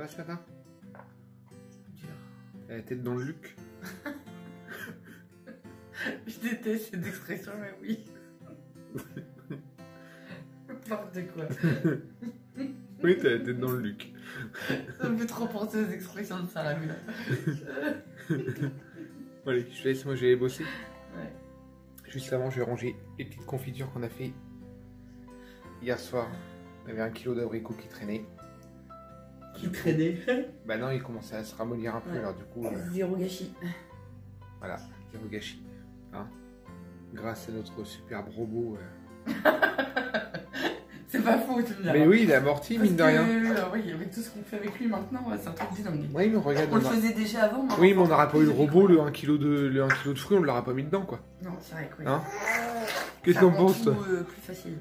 va ce matin? Dur. Elle a la tête dans le Luc. Je déteste cette expression, mais oui. N'importe quoi. Oui, t'as la tête dans le Luc. Ça me fait trop penser aux expressions de Sarah Mula. Allez, je te laisse, moi je vais aller bosser. Ouais. Juste avant, je vais ranger les petites confitures qu'on a fait hier soir. On avait 1 kilo d'abricots qui traînait. Qui traînait. Bah non, il commençait à se ramollir un peu, Ouais. alors du coup... Zéro gâchis. Voilà, zéro gâchis. Hein, grâce à notre superbe robot. C'est pas faux, tu me diras. Mais oui, il a amorti, mine de rien. Oui, avec tout ce qu'on fait avec lui maintenant, c'est un truc dingue. Oui, mais regarde. On le faisait déjà avant. Oui, mais on n'aura pas eu le robot, le 1 kg de fruits, on ne l'aura pas mis dedans, quoi. Non, c'est vrai, quoi. Hein? Qu'est-ce qu'on pense, toi? Plus facile.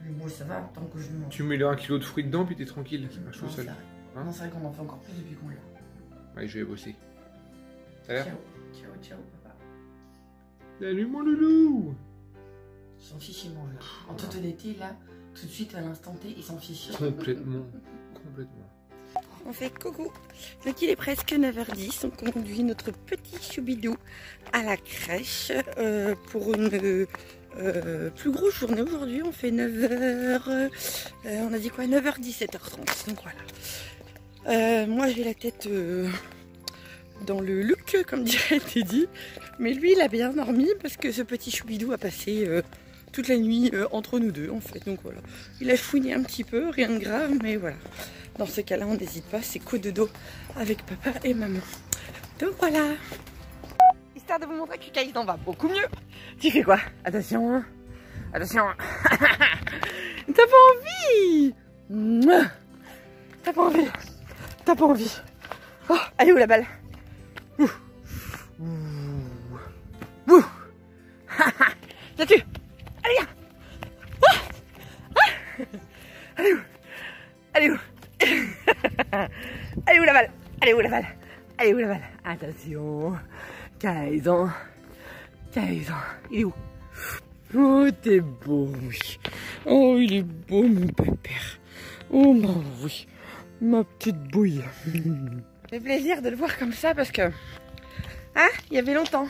Mais bon, ça va, tant que je mange. Tu mets le 1 kg de fruits dedans, puis t'es tranquille, ça marche tout Non, seul. hein? Non, c'est vrai qu'on en fait encore plus depuis qu'on l'a. Allez, je vais bosser. Salut. Ciao, ciao, ciao, papa. Salut, mon loulou. Il s'en fiche, il mange là. En toute honnêteté, là, tout de suite, à l'instant T, il s'en fiche. Complètement. Complètement. On fait coucou. Donc il est presque 9h10. On conduit notre petit choubidou à la crèche pour une plus grosse journée aujourd'hui. On fait 9h. On a dit quoi? 9h, 17h30. Donc voilà. Moi j'ai la tête dans le look, comme dirait Teddy. Mais lui il a bien dormi parce que ce petit choubidou a passé toute la nuit entre nous deux en fait. Donc voilà. Il a fouiné un petit peu, rien de grave, mais voilà. Dans ce cas-là, on n'hésite pas, c'est coup de dos avec papa et maman. Donc voilà. Histoire de vous montrer que Caïdan va beaucoup mieux. Tu fais quoi? Attention. Attention. T'as pas envie? T'as pas envie? T'as pas envie? Oh, elle est où la balle? Ouh. Ouh. Ouh. Là-dessus. Allez, viens. Oh. Ah. Elle est où? Elle est où? Elle est où la balle? Elle est où la balle? Elle est où la balle? Attention. Caïdan. Caïdan. Il est où? Oh, t'es beau, oui. Oh, il est beau, mon pépère. Oh, bah oui. Ma petite bouille. Ça fait plaisir de le voir comme ça parce que... Hein? Il y avait longtemps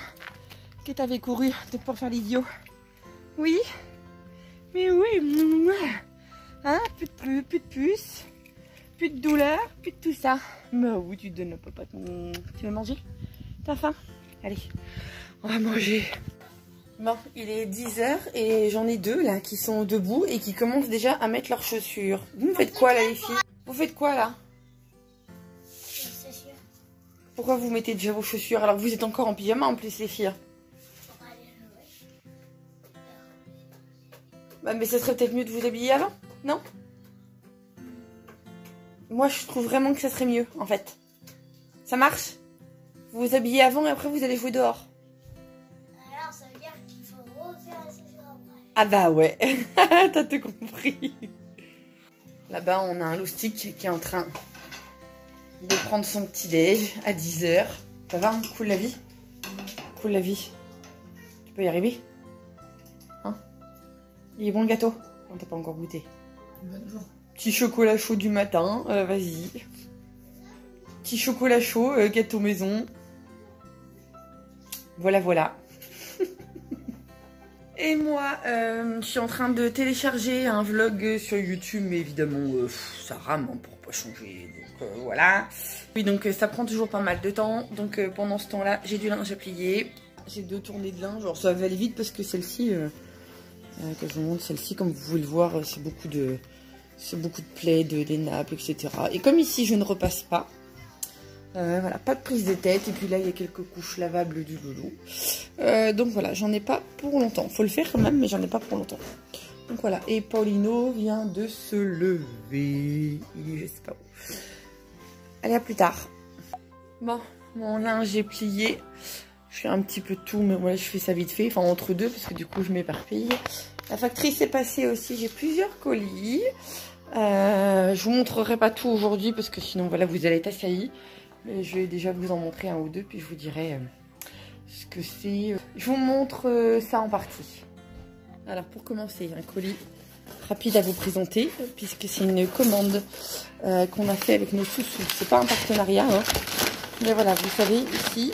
que t'avais couru pour faire l'idiot. Oui? Mais oui. Hein? Plus de puce. Plus de douleur, plus de tout ça. Mais oui, tu donnes à papa. Tu veux manger? T'as faim? Allez, on va manger. Bon, il est 10h et j'en ai deux là qui sont debout et qui commencent déjà à mettre leurs chaussures. Vous faites quoi là les filles? Vous faites quoi là? Pourquoi vous mettez déjà vos chaussures alors que vous êtes encore en pyjama en plus les filles? Bah, mais ça serait peut-être mieux de vous habiller avant, non? Moi, je trouve vraiment que ça serait mieux, en fait. Ça marche? Vous vous habillez avant et après, vous allez jouer dehors. Alors, ça veut dire qu'il faut refaire la session après. Ah bah ouais, t'as tout compris. Là-bas, on a un loustic qui est en train de prendre son petit-déj à 10h. Ça va, hein? Cool la vie? Cool la vie. Tu peux y arriver? Hein? Il est bon le gâteau? On t'a pas encore goûté. Bonjour. Petit chocolat chaud du matin, vas-y. Petit chocolat chaud, gâteau maison. Voilà, voilà. Et moi, je suis en train de télécharger un vlog sur YouTube, mais évidemment, ça rame hein, pour pas changer. Donc voilà. Oui, donc ça prend toujours pas mal de temps. Donc pendant ce temps-là, j'ai du linge à plier. J'ai 2 tournées de linge. Genre ça va aller vite parce que celle-ci, que je vous montre, celle-ci, comme vous pouvez le voir, c'est beaucoup de plaies, des nappes, etc. Et comme ici, je ne repasse pas. Voilà, pas de prise de tête. Et puis là, il y a quelques couches lavables du loulou. Donc voilà, j'en ai pas pour longtemps. Faut le faire quand même, mais j'en ai pas pour longtemps. Donc voilà. Et Paulino vient de se lever. Il est je sais pas où. Allez, à plus tard. Bon, mon linge est plié. Je fais un petit peu de tout, mais voilà, je fais ça vite fait. Enfin, entre deux, parce que du coup, je m'éparpille. La factrice est passée aussi. J'ai plusieurs colis. Je vous montrerai pas tout aujourd'hui, parce que sinon, voilà, vous allez être assaillis. Mais je vais déjà vous en montrer un ou deux, puis je vous dirai ce que c'est. Je vous montre ça en partie. Alors, pour commencer, un colis rapide à vous présenter, puisque c'est une commande qu'on a fait avec nos sous-sous. C'est pas un partenariat, hein. Mais voilà, vous savez, ici,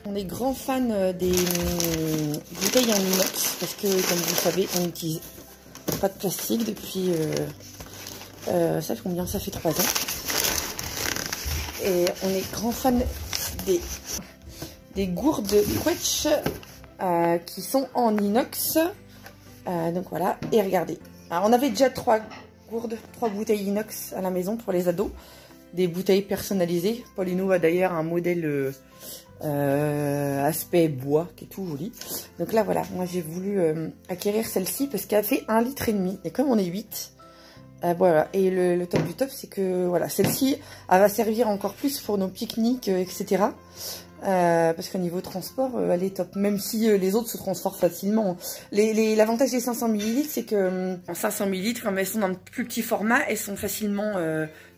on est grand fan des bouteilles en inox, parce que, comme vous le savez, on n'utilise pas de plastique depuis, ça fait combien? Ça fait 3 ans. Et on est grand fan des gourdes Quetch qui sont en inox. Donc voilà, et regardez. Alors on avait déjà 3 bouteilles inox à la maison pour les ados. Des bouteilles personnalisées. Paulino a d'ailleurs un modèle aspect bois qui est tout joli. Donc là voilà, moi j'ai voulu acquérir celle-ci parce qu'elle fait 1,5 litre. Et comme on est 8, voilà. Et le top du top, c'est que voilà, celle-ci, elle va servir encore plus pour nos pique-niques, etc. Parce qu'au niveau transport, elle est top. Même si les autres se transportent facilement. L'avantage des 500 ml, c'est que en 500 ml, comme elles sont dans un plus petit format, elles sont facilement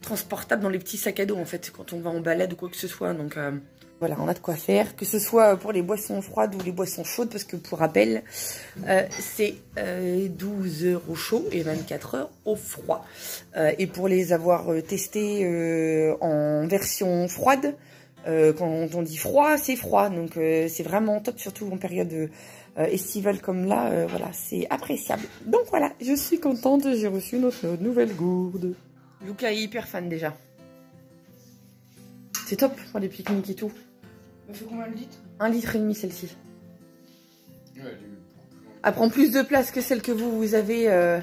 transportables dans les petits sacs à dos, en fait, quand on va en balade ou quoi que ce soit. Donc voilà, on a de quoi faire. Que ce soit pour les boissons froides ou les boissons chaudes, parce que pour rappel, c'est 12 heures au chaud et 24 heures au froid. Et pour les avoir testées en version froide, quand on dit froid, c'est froid. Donc c'est vraiment top, surtout en période estivale comme là. Voilà, c'est appréciable. Donc voilà, je suis contente, j'ai reçu notre nouvelle gourde. Luca est hyper fan déjà. C'est top pour les pique-niques et tout. Elle fait combien de litres? 1,5 litre celle-ci. Elle prend plus de place que celle que vous avez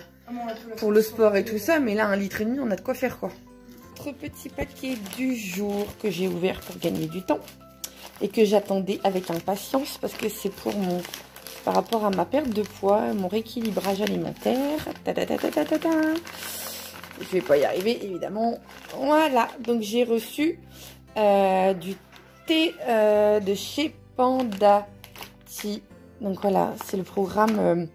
pour le sport et tout ça, mais là 1,5 litre, on a de quoi faire quoi. Notre petit paquet du jour que j'ai ouvert pour gagner du temps et que j'attendais avec impatience parce que c'est pour par rapport à ma perte de poids, mon rééquilibrage alimentaire. Je vais pas y arriver évidemment. Voilà, donc j'ai reçu du thé de chez Panda Tea. Donc voilà, c'est le programme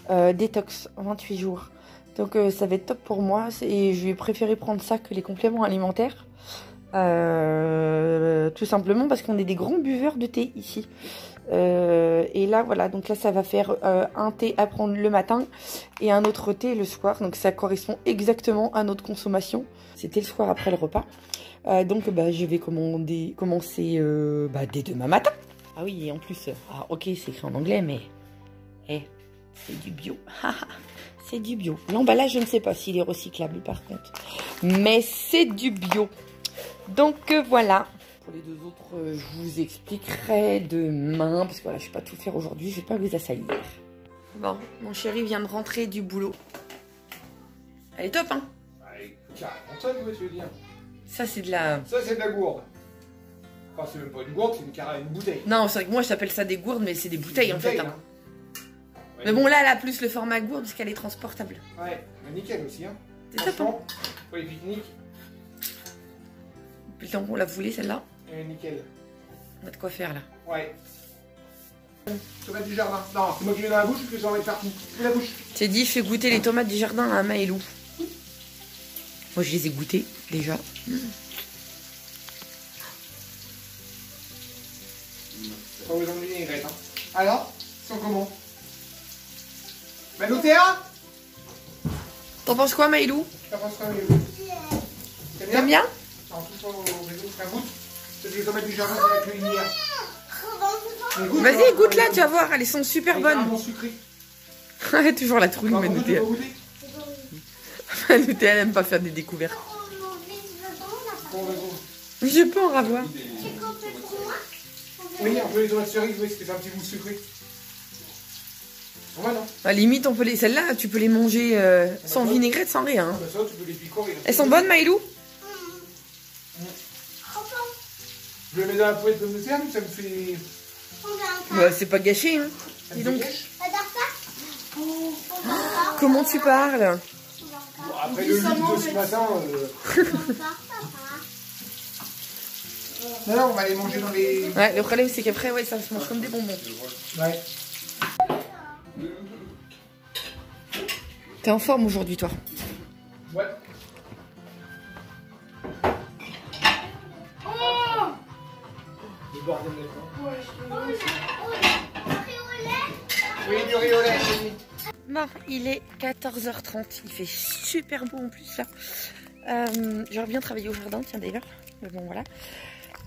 détox 28 jours. Donc ça va être top pour moi et je vais préférer prendre ça que les compléments alimentaires. Tout simplement parce qu'on est des grands buveurs de thé ici. Et là voilà, donc là ça va faire un thé à prendre le matin et un autre thé le soir. Donc ça correspond exactement à notre consommation. C'était le soir après le repas. Donc bah, je vais commencer dès demain matin. Ah oui, et en plus, ok c'est écrit en anglais mais c'est du bio. C'est du bio. L'emballage, je ne sais pas s'il est recyclable par contre. Mais c'est du bio. Donc voilà. Pour les 2 autres, je vous expliquerai demain. Parce que voilà, je ne vais pas tout faire aujourd'hui. Je ne vais pas vous assaillir. Bon, mon chéri vient de rentrer du boulot. Elle est top, hein? Allez, carrément ça, tu veux dire. Ça, c'est de la... Ça, c'est de la gourde. Enfin, c'est même pas une gourde, c'est carrément une bouteille. Non, c'est vrai que moi, je t'appelle ça des gourdes, mais c'est des bouteilles, en fait. Hein. Ouais. Mais bon, là, elle a plus le format gourde parce qu'elle est transportable. Ouais, mais nickel aussi, hein. C'est top, hein? Pour les pique-niques. Depuis le temps qu'on l'a voulu, celle-là. Nickel. On a de quoi faire, là. Ouais. Tomate du jardin. Non, c'est moi qui mets dans la bouche ou que j'en mets partout? Mets la bouche. J'ai dit, fais goûter les tomates du jardin à Maëlou. Moi, je les ai goûtées, déjà. Pas besoin de vinaigrette, hein. Alors, ils sont comment? Théa, T'en penses quoi, Maëlou? t'en penses quoi, Maëlou? T'aimes bien? Non, tout ça au réseau, ça goûte. C'est des tomates du jardin avec le lumière. Vas-y, goûte-la, tu vas voir, elles sont super bonnes. Sucré. Toujours la trouille, Manoutéa. Manoutéa, elle aime pas faire des découvertes. Je peux en ravoir. Oui, un peu les tomates cerises, oui, parce que c'est un petit goût sucré. Ouais, non. À limite, on peut les... Celles-là, tu peux les manger sans vinaigrette, sans rien. Ah, bah ça, tu peux les picorer. Elles sont bonnes, Maëlou? Je le mets dans la poêle de pommes de terre, ça me fait... Bah, c'est pas gâché, hein. Dis donc. Comment tu parles? Bon, après le lutte de ce matin... Non, on va les manger dans les... Ouais, le problème, c'est qu'après, ouais, ça se mange comme des bonbons. Ouais. T'es en forme aujourd'hui, toi? Ouais. Le bordel de temps. Oui, du riz au lait. Bon, il est 14h30, il fait super beau en plus là. J'aurais bien travaillé au jardin, tiens d'ailleurs. Mais bon voilà.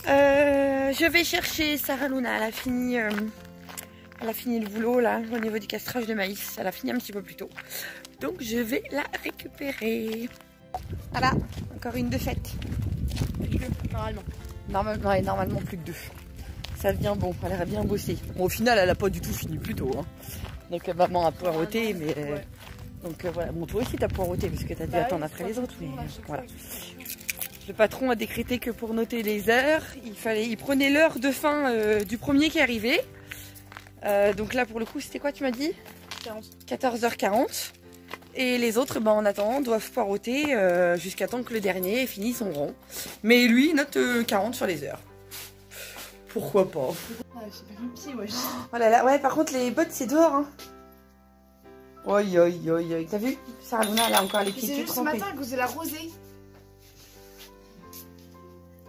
Je vais chercher Sarah Luna, elle a fini le boulot là au niveau du castrage de maïs. Elle a fini un petit peu plus tôt. Donc je vais la récupérer. Voilà, encore une de faite. Normalement. Normalement plus que 2. Ça devient bon, elle a bien bossé. Bon, au final elle a pas du tout fini plus tôt. Hein. Donc maman a poireauté, mais... Ouais. Donc voilà, bon toi aussi t'as poireauté parce que t'as dû attendre après les autres. Mais voilà. Le patron a décrété que pour noter les heures, il prenait l'heure de fin du premier qui arrivait. Donc là pour le coup c'était quoi tu m'as dit? 14h40. Et les autres en attendant doivent poireauter jusqu'à temps que le dernier ait fini son rond. Mais lui il note 40 sur les heures. Pourquoi pas? J'ai pas mis le pied, moi. Oh là là, ouais, par contre, les bottes, c'est dehors. Hein. Oi. T'as vu? Sarah Luna, elle a encore les pieds C'est tout juste ce trempés. matin à cause de la rosée.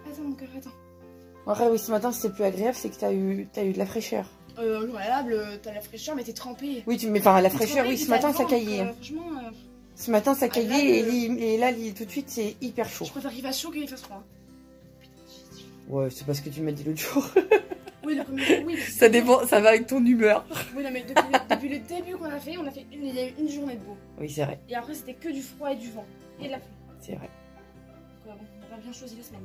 Attends, mon cœur, attends. Ouais, oui, ce matin, c'était plus agréable, c'est que t'as eu de la fraîcheur. Incroyable, t'as la fraîcheur, mais t'es trempée. Oui, mais enfin, la fraîcheur, oui, ce matin, ça caillait. Franchement, Ce matin, ça caillait, agréable. et là, tout de suite, c'est hyper chaud. je préfère qu'il fasse chaud qu'il fasse froid. Ouais, c'est parce que tu m'as dit l'autre jour. Oui, le premier jour, oui. Ça dépend, ça va avec ton humeur. Oui, non, mais depuis le début qu'on a fait, il y a eu une journée de beau. Oui, c'est vrai, Et après, c'était que du froid et du vent. Et de la pluie. c'est vrai. Donc, bon, on a pas bien choisi la semaine.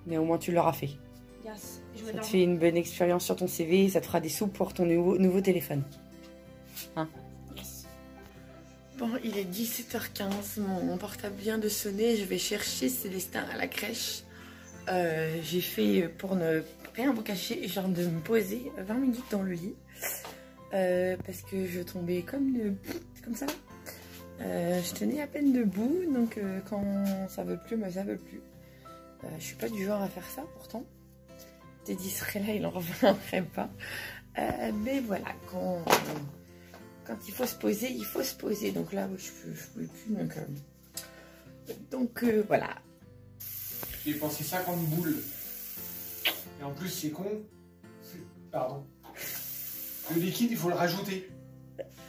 Mais au moins, tu l'auras fait. Yes. Et je Ça vais te fait une bonne expérience sur ton CV, ça te fera des sous pour ton nouveau téléphone. Hein? Yes. Bon, il est 17h15, mon portable vient de sonner, je vais chercher Célestin à la crèche. J'ai fait, pour ne rien vous cacher, genre de me poser 20 minutes dans le lit. Parce que je tombais comme ça. Je tenais à peine debout, donc quand ça veut plus, moi ça veut plus. Je suis pas du genre à faire ça pourtant. Teddy serait là, il en reviendrait pas. Mais voilà, quand il faut se poser, il faut se poser. Donc là, je pouvais plus. Donc voilà. J'ai dépensé 50 boules. Et en plus, c'est con. Pardon. Le liquide, il faut le rajouter.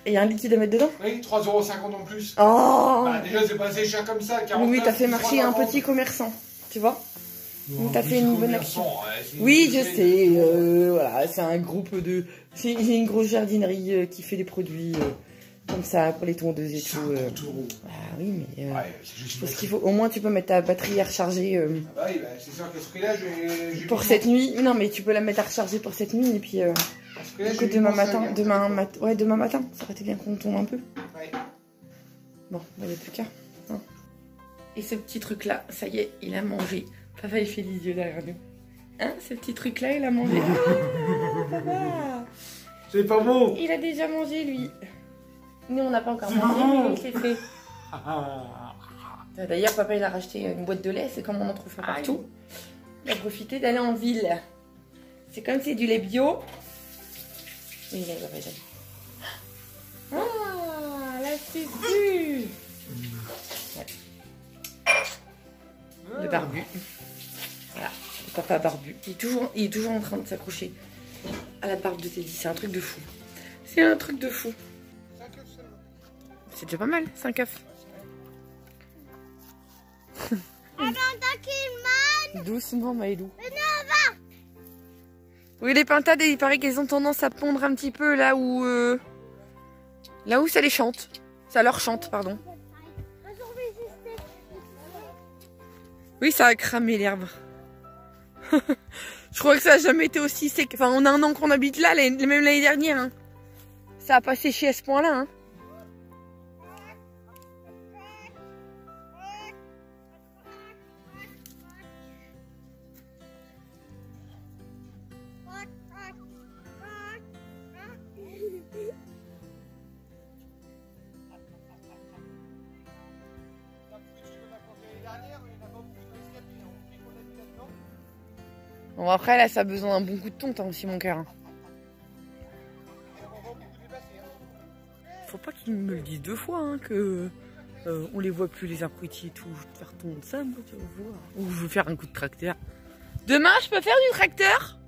Et il y a un liquide à mettre dedans? Oui, 3,50 € en plus. Oh Bah, déjà, c'est pas assez cher comme ça. 49, oui, t'as fait marcher un 3,50. petit commerçant, tu vois? Non, t'as plus, fait une c'est bonne commerçant, action. ouais, Oui, je sais. Voilà, c'est un groupe de... C'est une grosse jardinerie qui fait des produits comme ça pour les tondeuses et tout. 50 €. Ah oui, mais... Ouais, c'est juste parce qu'il faut... Au moins, tu peux mettre ta batterie à recharger Ah bah oui, bah, c'est sûr qu'à ce prix-là, j'ai pour cette nuit. Non, mais tu peux la mettre à recharger pour cette nuit et puis... donc demain matin, demain matin, ça aurait été bien qu'on tombe un peu. Ouais. Bon, il n'y a plus qu'à. Hein. Et ce petit truc-là, ça y est, il a mangé. Papa, il fait les yeux derrière nous. Hein, ce petit truc-là, il a mangé. Ah, papa. C'est pas beau. Il a déjà mangé, lui. Nous, on n'a pas encore C'est mangé, marrant. mais il s'est fait. D'ailleurs, papa, il a racheté une boîte de lait. C'est comme on en trouve partout. Il a profité d'aller en ville. C'est comme c'est du lait bio. Oui, il a déjà. Ah, là, c'est vu. Le barbu. Voilà, le papa barbu. Il est toujours en train de s'accrocher à la barbe de Teddy. C'est un truc de fou. C'est un truc de fou. C'est déjà pas mal, 5 œufs. Doucement, Maëlou. Oui, les pintades, il paraît qu'elles ont tendance à pondre un petit peu là où ça les chante. Ça leur chante, pardon. Oui, ça a cramé l'herbe. Je crois que ça a jamais été aussi sec. Enfin, on a un an qu'on habite là, même l'année dernière. Hein. Ça a pas séché à ce point-là. Hein. Bon, après, là, ça a besoin d'un bon coup de tonte hein, aussi, mon cœur. Faut pas qu'ils me le disent 2 fois, hein, que on les voit plus, les abrutis et tout. Je vais te faire tondre ça, moi, tu vas voir. Ou je veux faire un coup de tracteur. Demain, je peux faire du tracteur?